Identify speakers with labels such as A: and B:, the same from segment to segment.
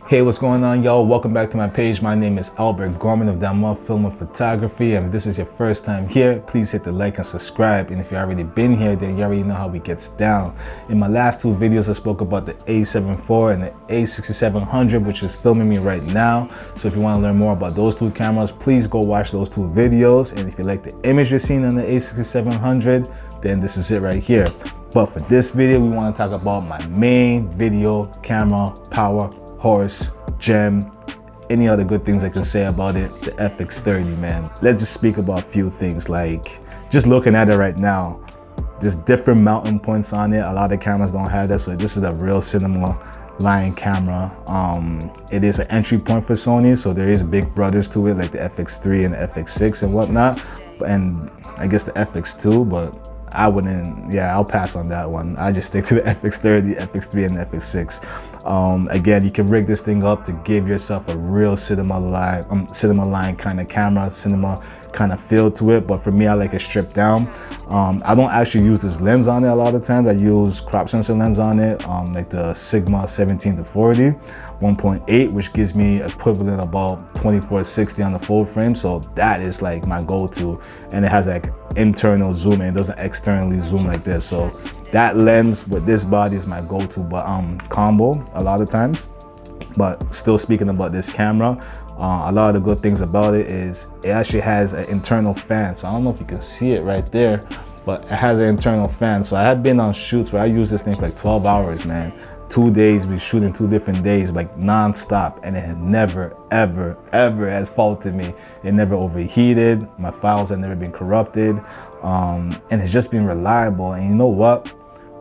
A: Hey, what's going on, y'all? Welcome back to my page. My name is Albert Gorman of Dama Film and Photography, and if this is your first time here, please hit the like and subscribe. And if you've already been here, then you already know how it gets down. In my last two videos, I spoke about the A7 IV and the A6700, which is filming me right now. So if you want to learn more about those two cameras, please go watch those two videos. And if you like the image you're seeing on the A6700, then this is it right here. But for this video, we want to talk about my main video camera power horse gem, any other good things I can say about it, the FX30, man. Let's just speak about a few things. Like, just looking at it right now, there's different mounting points on it. A lot of cameras don't have that, so this is a real cinema line camera. It is an entry point for Sony, so there is big brothers to it, like the FX3 and the FX6 and whatnot, and I guess the FX2, but I wouldn't, I'll pass on that one. I just stick to the FX30, FX3, and the FX6. Again, you can rig this thing up to give yourself a real cinema line kind of camera, cinema kind of feel to it. But for me, I like it stripped down. I don't actually use this lens on it a lot of times. I use crop sensor lens on it, like the Sigma 17-40, 1.8, which gives me equivalent about 24-60 on the full frame. So that is like my go-to, and it has like internal zoom and it doesn't externally zoom like this. So that lens with this body is my go-to, but combo a lot of times. But still speaking about this camera, a lot of the good things about it is it actually has an internal fan. So I don't know if you can see it right there, but it has an internal fan. So I have been on shoots where I use this thing for like 12 hours, man. 2 days, we shooting 2 different days, like non-stop, and it had never, ever has faulted me. It never overheated, my files have never been corrupted, and it's just been reliable. And you know what?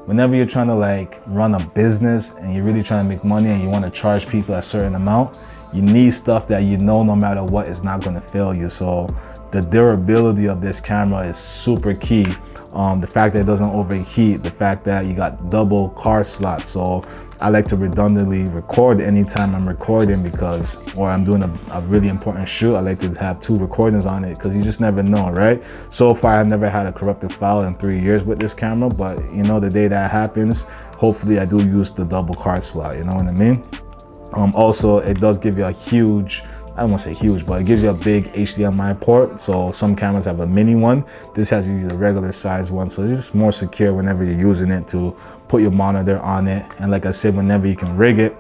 A: Whenever you're trying to like run a business and you're really trying to make money and you want to charge people a certain amount, you need stuff that you know no matter what is not going to fail you. So the durability of this camera is super key. The fact that it doesn't overheat, the fact that you got double card slots. So I like to redundantly record anytime I'm recording, or I'm doing a really important shoot. I like to have 2 recordings on it because you just never know, right? So far, I've never had a corrupted file in 3 years with this camera, but you know, the day that happens, hopefully I do use the double card slot, you know what I mean? Also, it does give you a huge, I don't want to say huge, but it gives you a big HDMI port. So some cameras have a mini one. This has usually a regular size one. So it's just more secure whenever you're using it to put your monitor on it. And like I said, whenever you can rig it,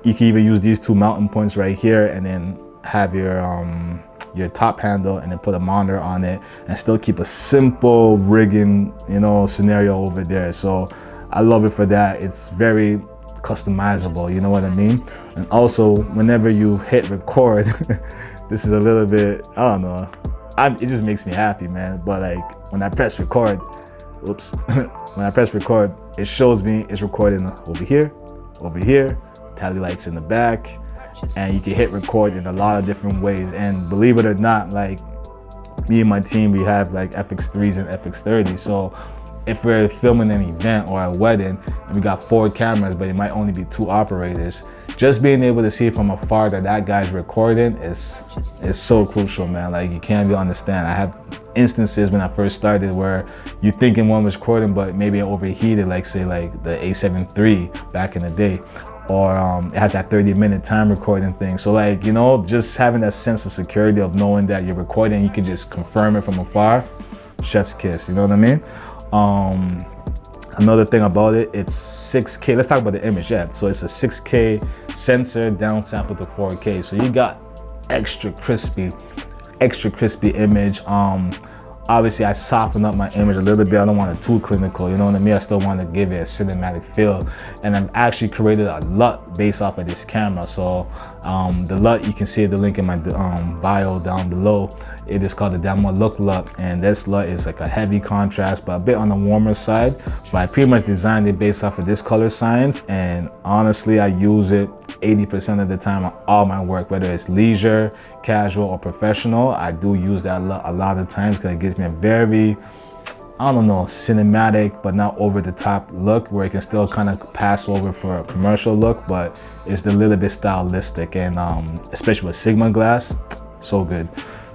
A: you can even use these 2 mounting points right here and then have your top handle and then put a monitor on it and still keep a simple rigging, you know, scenario over there. So I love it for that. It's very customizable, you know what I mean? And also, whenever you hit record, this is a little bit, I don't know, it just makes me happy, man. But like when I press record, when I press record, it shows me it's recording over here, tally lights in the back, and you can hit record in a lot of different ways. And believe it or not, like me and my team, we have like FX3s and FX30. So if we're filming an event or a wedding and we got 4 cameras, but it might only be 2 operators, just being able to see from afar that guy's recording is so crucial, man. Like, you can't really understand. I have instances when I first started where you're thinking one was recording, but maybe it overheated, like say like the A7 III back in the day, or it has that 30-minute time recording thing. So like, you know, just having that sense of security of knowing that you're recording, you can just confirm it from afar, chef's kiss, you know what I mean? Another thing about it, it's 6K. Let's talk about the image. So it's a 6K sensor downsampled to 4K. So you got extra crispy image. Obviously I soften up my image a little bit. I don't want it too clinical, you know what I mean? I still want to give it a cinematic feel. And I've actually created a LUT based off of this camera. So the LUT, you can see the link in my bio down below. It is called the Dama Look LUT, and this LUT is like a heavy contrast, but a bit on the warmer side. But I pretty much designed it based off of this color science, and honestly, I use it 80% of the time on all my work, whether it's leisure, casual, or professional. I do use that LUT a lot of times because it gives me a very, I don't know, cinematic but not over the top look, where it can still kind of pass over for a commercial look, but it's a little bit stylistic, and especially with Sigma glass, so good.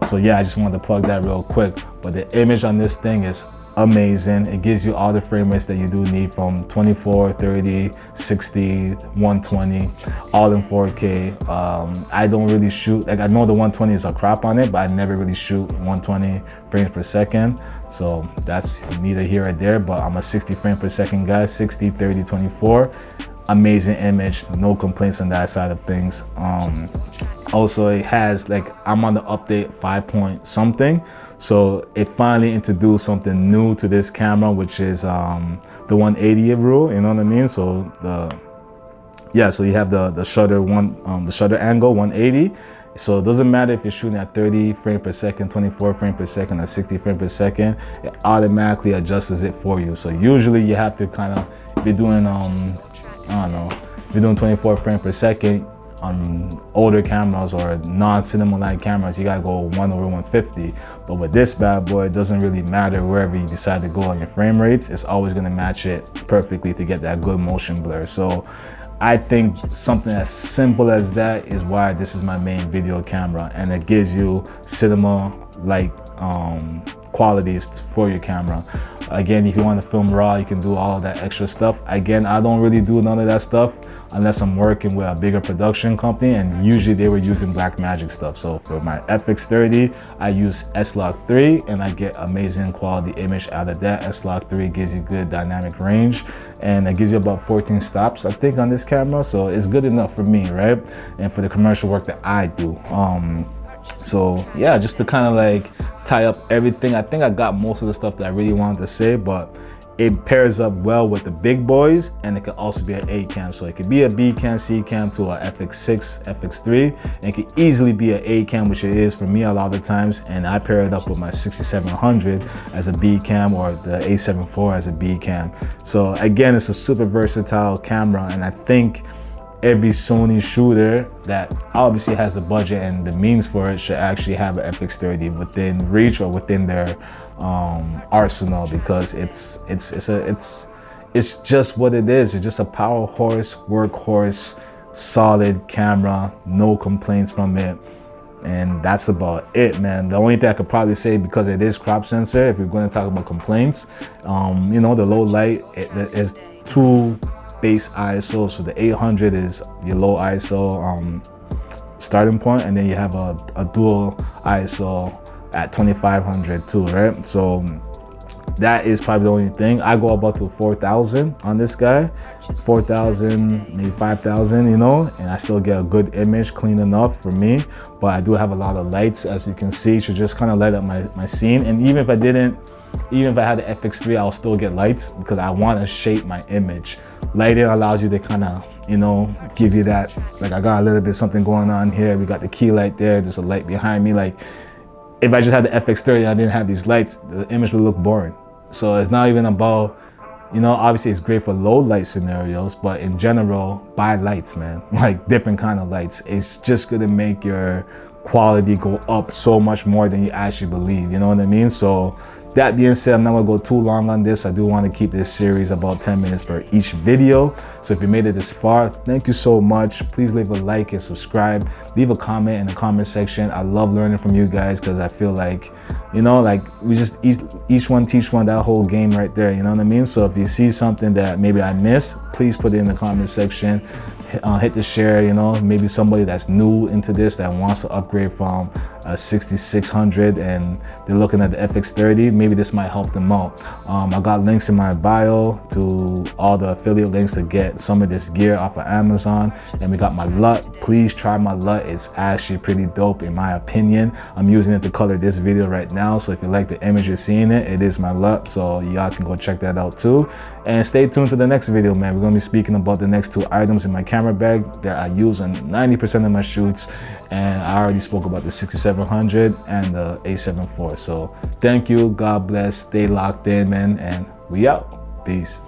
A: So yeah, I just wanted to plug that real quick. But the image on this thing is amazing. It gives you all the frame rates that you do need, from 24, 30, 60, 120, all in 4K. I don't really shoot, like I know the 120 is a crop on it, but I never really shoot 120 frames per second. So that's neither here or there, but I'm a 60 frame per second guy, 60, 30, 24. Amazing image, no complaints on that side of things. Also, it has, like, I'm on the update 5 point something, so it finally introduced something new to this camera, which is the 180 rule, you know what I mean? So so you have the shutter the shutter angle 180. So it doesn't matter if you're shooting at 30 frames per second, 24 frames per second, or 60 frames per second, it automatically adjusts it for you. So usually you have to kind of, if you're doing I don't know, if you're doing 24 frames per second on older cameras or non-cinema light cameras, you gotta go 1/150. But with this bad boy, it doesn't really matter wherever you decide to go on your frame rates. It's always gonna match it perfectly to get that good motion blur. So I think something as simple as that is why this is my main video camera, and it gives you cinema-like qualities for your camera. Again, if you want to film raw, you can do all of that extra stuff. Again, I don't really do none of that stuff unless I'm working with a bigger production company, and usually they were using Blackmagic stuff. So for my FX30, I use S-Log3, and I get amazing quality image out of that. S-Log3 gives you good dynamic range, and it gives you about 14 stops, I think, on this camera. So it's good enough for me, right? And for the commercial work that I do. So yeah, just to kind of like tie up everything, I think I got most of the stuff that I really wanted to say, but it pairs up well with the big boys, and it could also be an A cam. So it could be a B cam, C cam to a FX6, FX3, and it could easily be an A cam, which it is for me a lot of the times. And I pair it up with my 6700 as a B cam, or the A7 IV as a B cam. So again, it's a super versatile camera, and I think every Sony shooter that obviously has the budget and the means for it should actually have an FX30 within reach or within their arsenal, because it's just what it is. It's just a power horse, workhorse, solid camera, no complaints from it. And that's about it, man. The only thing I could probably say, because it is crop sensor, if you're going to talk about complaints, you know, the low light, it is too base ISO. So the 800 is your low ISO starting point, and then you have a dual ISO at 2500 too, right? So that is probably the only thing. I go about to 4,000 on this guy, 4,000, maybe 5,000, you know, and I still get a good image, clean enough for me. But I do have a lot of lights, as you can see, to just kind of light up my scene. And even if I had the FX3, I'll still get lights, because I want to shape my image. Lighting allows you to kind of, you know, give you that, like, I got a little bit something going on here. We got the key light there. There's a light behind me. Like, if I just had the FX30 and I didn't have these lights, the image would look boring. So it's not even about, you know, obviously it's great for low light scenarios, but in general, buy lights, man. Like, different kind of lights. It's just gonna make your quality go up so much more than you actually believe, you know what I mean? So that being said, I'm not gonna go too long on this. I do want to keep this series about 10 minutes for each video. So if you made it this far, thank you so much. Please leave a like and subscribe. Leave a comment in the comment section. I love learning from you guys, because I feel like, you know, like, we just each one teach one, that whole game right there, you know what I mean? So if you see something that maybe I missed, please put it in the comment section. Hit the share, you know, maybe somebody that's new into this that wants to upgrade from a 6600 and they're looking at the FX30, maybe this might help them out. I got links in my bio to all the affiliate links to get some of this gear off of Amazon. And we got my LUT. Please try my LUT. It's actually pretty dope in my opinion. I'm using it to color this video right now, so if you like the image you're seeing, it is my LUT, so y'all can go check that out too. And stay tuned to the next video, man. We're gonna be speaking about the next two items in my camera bag that I use on 90% of my shoots, and I already spoke about the 6700 and the A7 IV. So thank you, God bless, stay locked in, man, and we out. Peace.